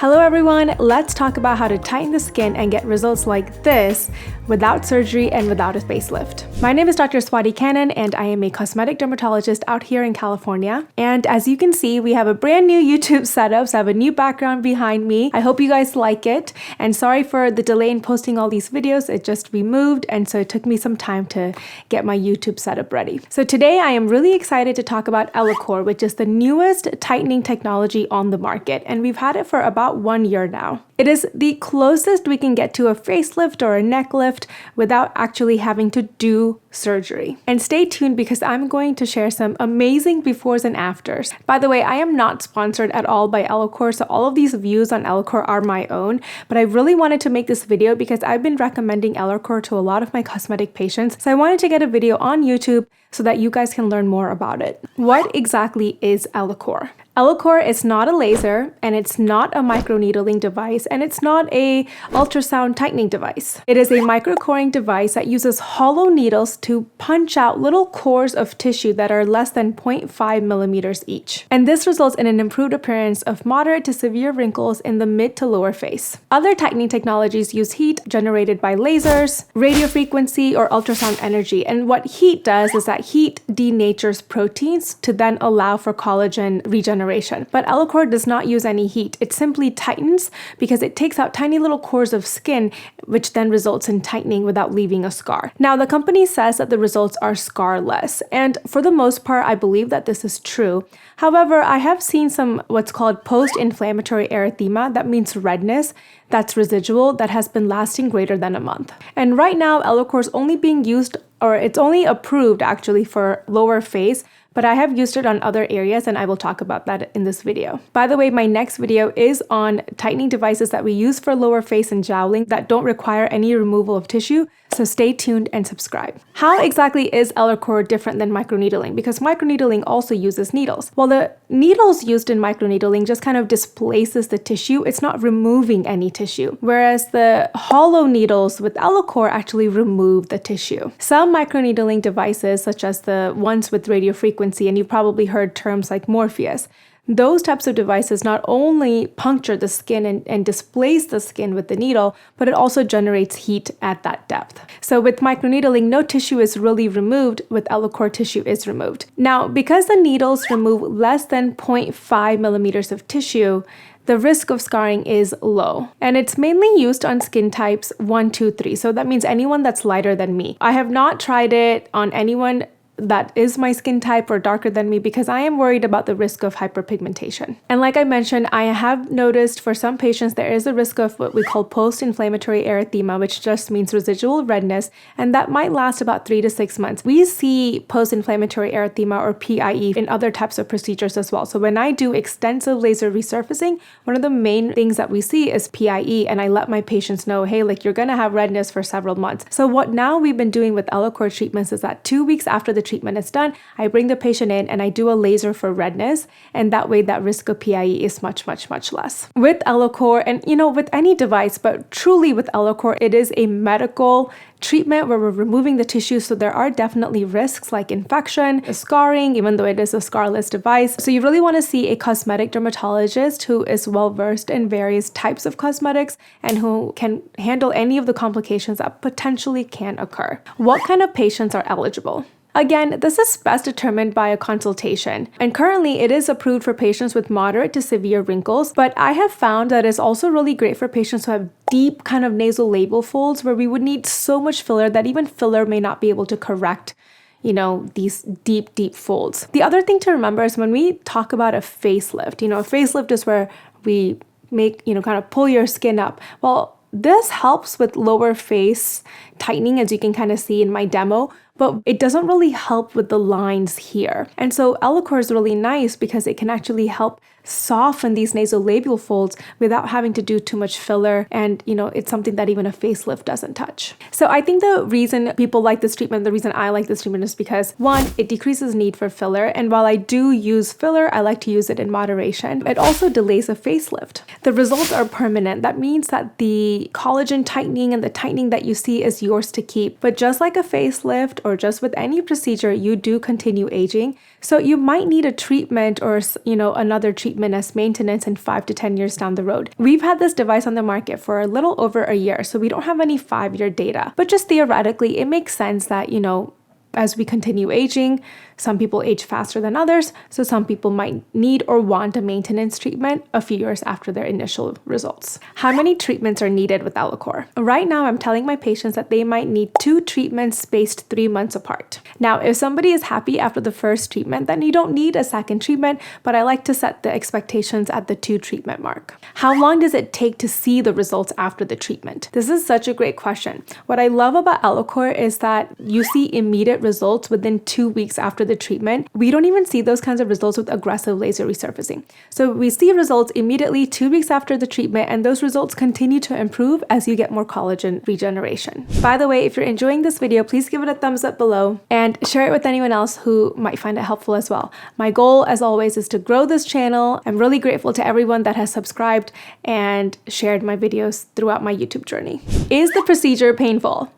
Hello everyone, let's talk about how to tighten the skin and get results like this without surgery and without a facelift. My name is Dr. Swati Kannan and I am a cosmetic dermatologist out here in California. And as you can see, we have a brand new YouTube setup, so I have a new background behind me. I hope you guys like it. And sorry for the delay in posting all these videos, it just removed and so it took me some time to get my YouTube setup ready. So today I am really excited to talk about Ellacor, which is the newest tightening technology on the market. And we've had it for about 1 year now. It is the closest we can get to a facelift or a neck lift without actually having to do surgery. And stay tuned because I'm going to share some amazing befores and afters. By the way, I am not sponsored at all by Ellacor, so all of these views on Ellacor are my own, but I really wanted to make this video because I've been recommending Ellacor to a lot of my cosmetic patients, so I wanted to get a video on YouTube so that you guys can learn more about it. What exactly is Ellacor? Ellacor is not a laser, and it's not a microneedling device, and it's not a ultrasound tightening device. It is a microcoring device that uses hollow needles to punch out little cores of tissue that are less than 0.5 millimeters each. And this results in an improved appearance of moderate to severe wrinkles in the mid to lower face. Other tightening technologies use heat generated by lasers, radio frequency, or ultrasound energy. And what heat does is that heat denatures proteins to then allow for collagen regeneration. But Ellacor does not use any heat. It simply tightens because it takes out tiny little cores of skin, which then results in tightening without leaving a scar. Now, the company says that the results are scarless, and for the most part, I believe that this is true. However, I have seen some what's called post-inflammatory erythema, that means redness, that's residual, that has been lasting greater than a month. And right now, Ellacor is only being used, or it's only approved actually for lower face, but I have used it on other areas and I will talk about that in this video. By the way, my next video is on tightening devices that we use for lower face and jowling that don't require any removal of tissue, so stay tuned and subscribe. How exactly is Ellacor different than microneedling? Because microneedling also uses needles. Well, the needles used in microneedling just kind of displaces the tissue. It's not removing any tissue. Whereas the hollow needles with Ellacor actually remove the tissue. Some microneedling devices, such as the ones with radio frequency, and you've probably heard terms like Morpheus, those types of devices not only puncture the skin and displace the skin with the needle, but it also generates heat at that depth. So with microneedling, no tissue is really removed. With Ellacor, tissue is removed. Now, because the needles remove less than 0.5 millimeters of tissue, the risk of scarring is low. And it's mainly used on skin types 1, 2, 3. So that means anyone that's lighter than me. I have not tried it on anyone that is my skin type or darker than me because I am worried about the risk of hyperpigmentation. And like I mentioned, I have noticed for some patients there is a risk of what we call post-inflammatory erythema, which just means residual redness, and that might last about 3 to 6 months. We see post-inflammatory erythema or PIE in other types of procedures as well. So when I do extensive laser resurfacing, one of the main things that we see is PIE, and I let my patients know, hey, like you're gonna have redness for several months. So what now we've been doing with Ellacor treatments is that 2 weeks after the treatment is done, I bring the patient in and I do a laser for redness, and that way that risk of PIE is much less. With Ellacor, and with any device, but truly with Ellacor, it is a medical treatment where we're removing the tissue, so there are definitely risks like infection, scarring, even though it is a scarless device. So you really want to see a cosmetic dermatologist who is well versed in various types of cosmetics and who can handle any of the complications that potentially can occur. What kind of patients are eligible? Again, this is best determined by a consultation, and currently it is approved for patients with moderate to severe wrinkles, but I have found that it's also really great for patients who have deep kind of nasolabial folds where we would need so much filler that even filler may not be able to correct these deep folds. The other thing to remember is when we talk about a facelift, a facelift is where we make, kind of pull your skin up. Well, this helps with lower face tightening, as you can kind of see in my demo, but it doesn't really help with the lines here. And so Ellacor is really nice because it can actually help soften these nasolabial folds without having to do too much filler, and it's something that even a facelift doesn't touch. So I think the reason people like this treatment, the reason I like this treatment is because, one, it decreases need for filler, and while I do use filler, I like to use it in moderation. It also delays a facelift. The results are permanent. That means that the collagen tightening and the tightening that you see is yours to keep. But just like a facelift or or just with any procedure, you do continue aging. So you might need a treatment or, another treatment as maintenance in 5 to 10 years down the road. We've had this device on the market for a little over a year, so we don't have any 5-year data. But just theoretically, it makes sense that, as we continue aging, some people age faster than others, so some people might need or want a maintenance treatment a few years after their initial results. How many treatments are needed with Ellacor? Right now, I'm telling my patients that they might need 2 treatments spaced 3 months apart. Now, if somebody is happy after the first treatment, then you don't need a second treatment, but I like to set the expectations at the 2 treatment mark. How long does it take to see the results after the treatment? This is such a great question. What I love about Ellacor is that you see immediate results within 2 weeks after the treatment. We don't even see those kinds of results with aggressive laser resurfacing. So we see results immediately 2 weeks after the treatment, and those results continue to improve as you get more collagen regeneration. By the way, if you're enjoying this video, please give it a thumbs up below and share it with anyone else who might find it helpful as well. My goal, as always, is to grow this channel. I'm really grateful to everyone that has subscribed and shared my videos throughout my YouTube journey. Is the procedure painful?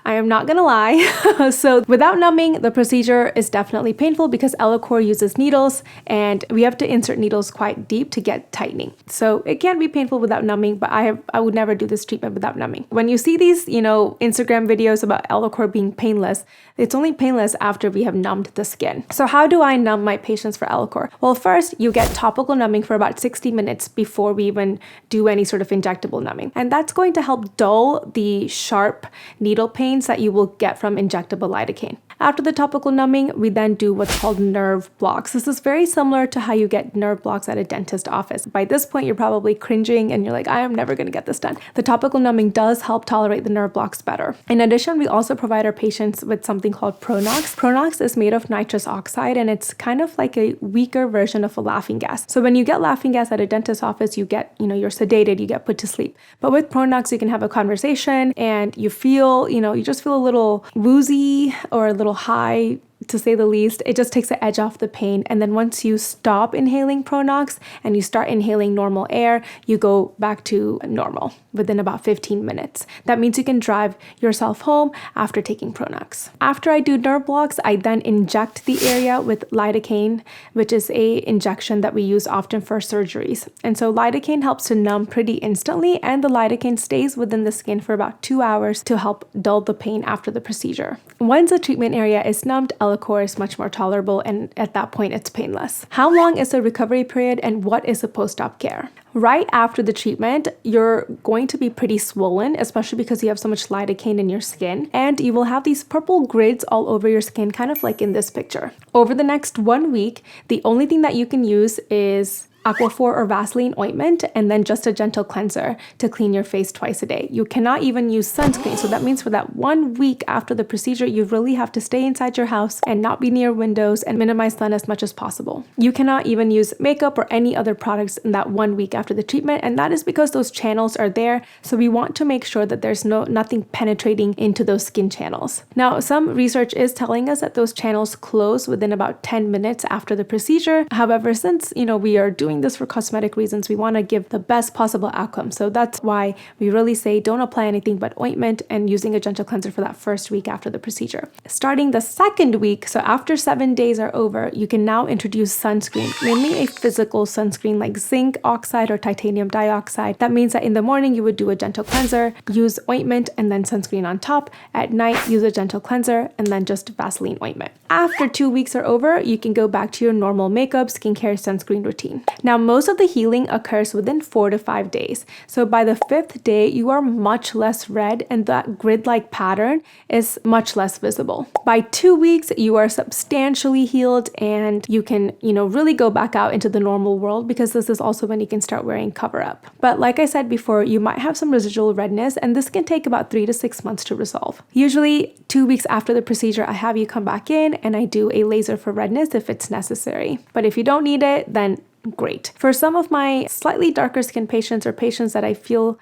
I am not gonna lie. So without numbing, the procedure is definitely painful because Ellacor uses needles and we have to insert needles quite deep to get tightening. So it can be painful without numbing, but I would never do this treatment without numbing. When you see these, Instagram videos about Ellacor being painless, it's only painless after we have numbed the skin. So how do I numb my patients for Ellacor? Well, first you get topical numbing for about 60 minutes before we even do any sort of injectable numbing. And that's going to help dull the sharp needle pains that you will get from injectable lidocaine. After the topical numbing, we then do what's called nerve blocks. This is very similar to how you get nerve blocks at a dentist office. By this point, you're probably cringing and you're like, I am never going to get this done. The topical numbing does help tolerate the nerve blocks better. In addition, we also provide our patients with something called Pronox. Pronox is made of nitrous oxide and it's kind of like a weaker version of a laughing gas. So when you get laughing gas at a dentist office, you get, you're sedated, you get put to sleep. But with Pronox, you can have a conversation and you feel, you just feel a little woozy or a little high, to say the least. It just takes the edge off the pain. And then once you stop inhaling Pronox and you start inhaling normal air, you go back to normal within about 15 minutes. That means you can drive yourself home after taking Pronox. After I do nerve blocks, I then inject the area with lidocaine, which is a injection that we use often for surgeries. And so lidocaine helps to numb pretty instantly, and the lidocaine stays within the skin for about 2 hours to help dull the pain after the procedure. Once the treatment area is numbed, Ellacor is much more tolerable, and at that point it's painless. How long is the recovery period and what is the post-op care? Right after the treatment, you're going to be pretty swollen, especially because you have so much lidocaine in your skin, and you will have these purple grids all over your skin, kind of like in this picture. Over the next 1 week, the only thing that you can use is Aquaphor or Vaseline ointment, and then just a gentle cleanser to clean your face twice a day. You cannot even use sunscreen. So that means for that 1 week after the procedure, you really have to stay inside your house and not be near windows and minimize sun as much as possible. You cannot even use makeup or any other products in that 1 week after the treatment, and that is because those channels are there. So we want to make sure that there's nothing penetrating into those skin channels. Now, some research is telling us that those channels close within about 10 minutes after the procedure. However, since we are doing this for cosmetic reasons, we want to give the best possible outcome. So that's why we really say don't apply anything but ointment and using a gentle cleanser for that first week after the procedure. Starting the second week, so after 7 days are over, you can now introduce sunscreen, mainly a physical sunscreen like zinc oxide or titanium dioxide. That means that in the morning you would do a gentle cleanser, use ointment and then sunscreen on top. At night, use a gentle cleanser and then just Vaseline ointment. After 2 weeks are over, you can go back to your normal makeup, skincare, sunscreen routine. Now, most of the healing occurs within 4 to 5 days. So by the 5th day, you are much less red and that grid-like pattern is much less visible. By 2 weeks, you are substantially healed and you can, really go back out into the normal world, because this is also when you can start wearing cover-up. But like I said before, you might have some residual redness and this can take about 3 to 6 months to resolve. Usually 2 weeks after the procedure, I have you come back in and I do a laser for redness if it's necessary. But if you don't need it, then great. For some of my slightly darker skin patients or patients that I feel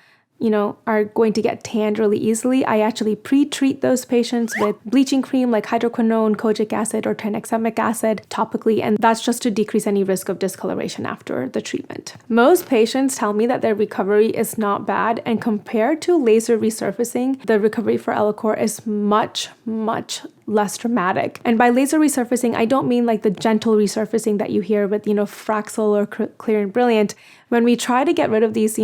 are going to get tanned really easily, I actually pre-treat those patients with bleaching cream like hydroquinone, kojic acid, or tranexamic acid topically, and that's just to decrease any risk of discoloration after the treatment. Most patients tell me that their recovery is not bad, and compared to laser resurfacing, the recovery for Ellacor is much, much less dramatic. And by laser resurfacing, I don't mean like the gentle resurfacing that you hear with, Fraxel or Clear and Brilliant. When we try to get rid of these,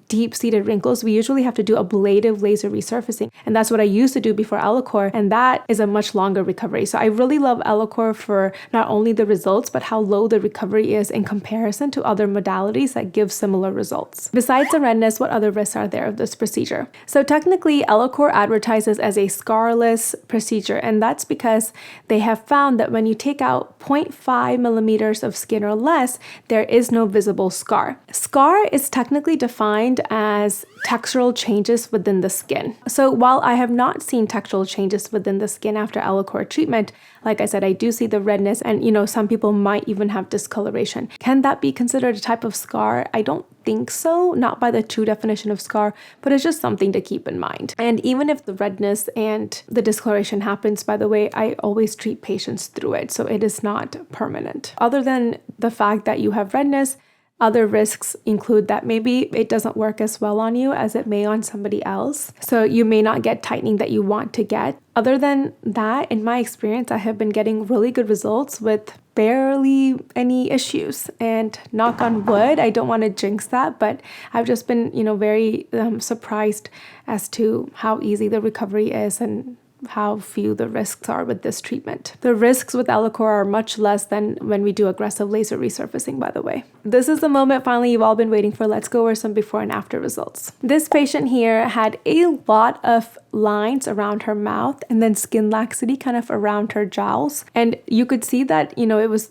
deep-seated wrinkles, we usually have to do ablative laser resurfacing. And that's what I used to do before Ellacor. And that is a much longer recovery. So I really love Ellacor for not only the results, but how low the recovery is in comparison to other modalities that give similar results. Besides the redness, what other risks are there of this procedure? So technically, Ellacor advertises as a scarless procedure. And that's because they have found that when you take out 0.5 millimeters of skin or less, there is no visible scar. Scar is technically defined as textural changes within the skin. So while I have not seen textural changes within the skin after Ellacor treatment, like I said, I do see the redness and, some people might even have discoloration. Can that be considered a type of scar? I don't think so, not by the true definition of scar, but it's just something to keep in mind. And even if the redness and the discoloration happens, by the way, I always treat patients through it, so it is not permanent. Other than the fact that you have redness, other risks include that maybe it doesn't work as well on you as it may on somebody else. So you may not get tightening that you want to get. Other than that, in my experience, I have been getting really good results with barely any issues. And knock on wood, I don't want to jinx that, but I've just been, very surprised as to how easy the recovery is and how few the risks are with this treatment. The risks with Ellacor are much less than when we do aggressive laser resurfacing, by the way. This is the moment finally you've all been waiting for. Let's go over some before and after results. This patient here had a lot of lines around her mouth and then skin laxity kind of around her jowls. And you could see that,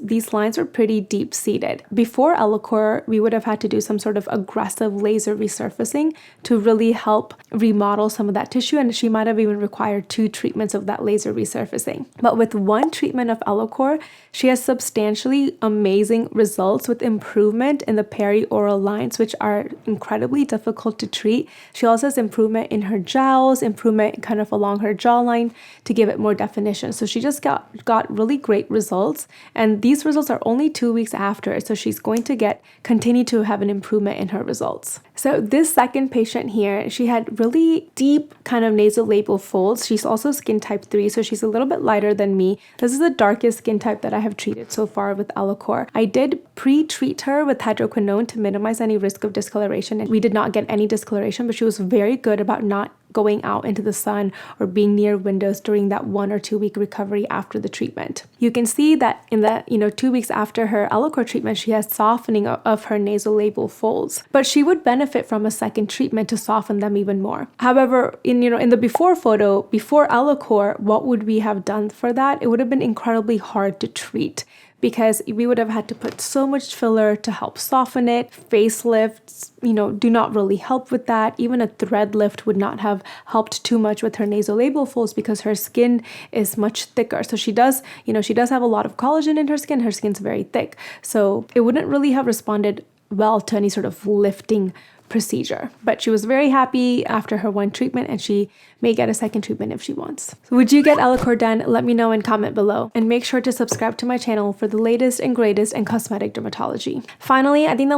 these lines were pretty deep seated. Before Ellacor, we would have had to do some sort of aggressive laser resurfacing to really help remodel some of that tissue. And she might have even required 2 treatments of that laser resurfacing. But with 1 treatment of Ellacor, she has substantially amazing results with improvement in the perioral lines, which are incredibly difficult to treat. She also has improvement in her jowls, improvement kind of along her jawline to give it more definition. So she just got really great results. And these results are only 2 weeks after. So she's going to continue to have an improvement in her results. So this second patient here, she had really deep kind of nasolabial folds. She's also skin type 3, so she's a little bit lighter than me. This is the darkest skin type that I have treated so far with Ellacor. I did pre-treat her with hydroquinone to minimize any risk of discoloration, and we did not get any discoloration, but she was very good about not going out into the sun or being near windows during that 1 or 2 week recovery after the treatment. You can see that in the 2 weeks after her Ellacor treatment, she has softening of her nasolabial folds, but she would benefit from a second treatment to soften them even more. However, in the before photo, before Ellacor, what would we have done for that? It would have been incredibly hard to treat, because we would have had to put so much filler to help soften it. Facelifts, do not really help with that. Even a thread lift would not have helped too much with her nasolabial folds because her skin is much thicker. So she does have a lot of collagen in her skin. Her skin's very thick. So it wouldn't really have responded well to any sort of lifting procedure. But she was very happy after her 1 treatment, and she may get a second treatment if she wants. So would you get Ellacor done? Let me know and comment below. And make sure to subscribe to my channel for the latest and greatest in cosmetic dermatology. Finally, I think the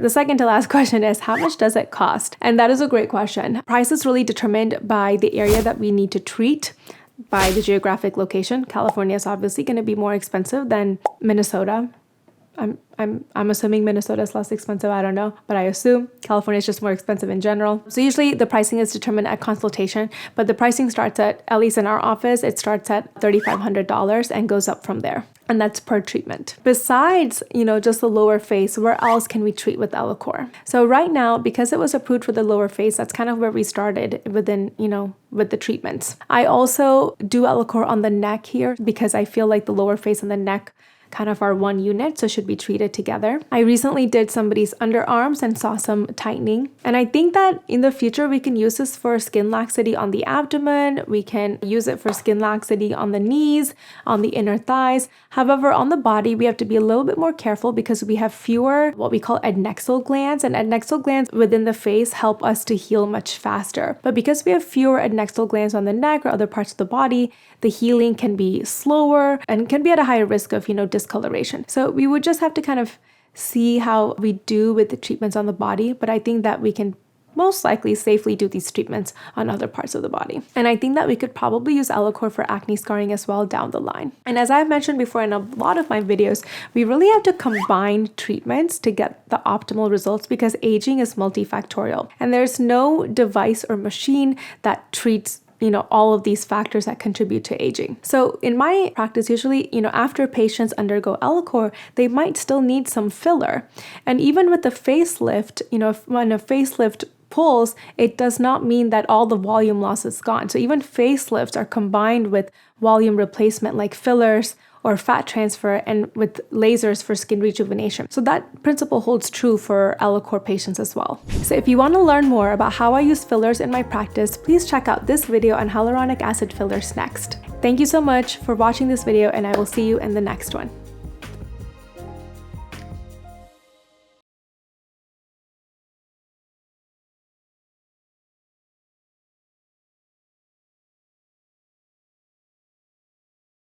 second to last question is, how much does it cost? And that is a great question. Price is really determined by the area that we need to treat, by the geographic location. California is obviously going to be more expensive than Minnesota. I'm assuming Minnesota is less expensive. I don't know, but I assume California is just more expensive in general. So usually the pricing is determined at consultation, but the pricing starts at least in our office, it starts at $3,500 and goes up from there. And that's per treatment. Besides, just the lower face, where else can we treat with Ellacor? So right now, because it was approved for the lower face, that's kind of where we started within, with the treatments. I also do Ellacor on the neck here because I feel like the lower face and the neck kind of are one unit, so should be treated together. I recently did somebody's underarms and saw some tightening. And I think that in the future, we can use this for skin laxity on the abdomen. We can use it for skin laxity on the knees, on the inner thighs. However, on the body, we have to be a little bit more careful because we have fewer what we call adnexal glands, and adnexal glands within the face help us to heal much faster. But because we have fewer adnexal glands on the neck or other parts of the body, the healing can be slower and can be at a higher risk of, discoloration. So we would just have to kind of see how we do with the treatments on the body, but I think that we can most likely safely do these treatments on other parts of the body. And I think that we could probably use Ellacor for acne scarring as well down the line. And as I've mentioned before in a lot of my videos, we really have to combine treatments to get the optimal results because aging is multifactorial. And there's no device or machine that treats all of these factors that contribute to aging. So in my practice, usually, after patients undergo Ellacor, they might still need some filler. And even with the facelift, when a facelift pulls, it does not mean that all the volume loss is gone. So even facelifts are combined with volume replacement like fillers or fat transfer and with lasers for skin rejuvenation. So that principle holds true for Ellacor patients as well. So if you want to learn more about how I use fillers in my practice, please check out this video on hyaluronic acid fillers next. Thank you so much for watching this video, and I will see you in the next one.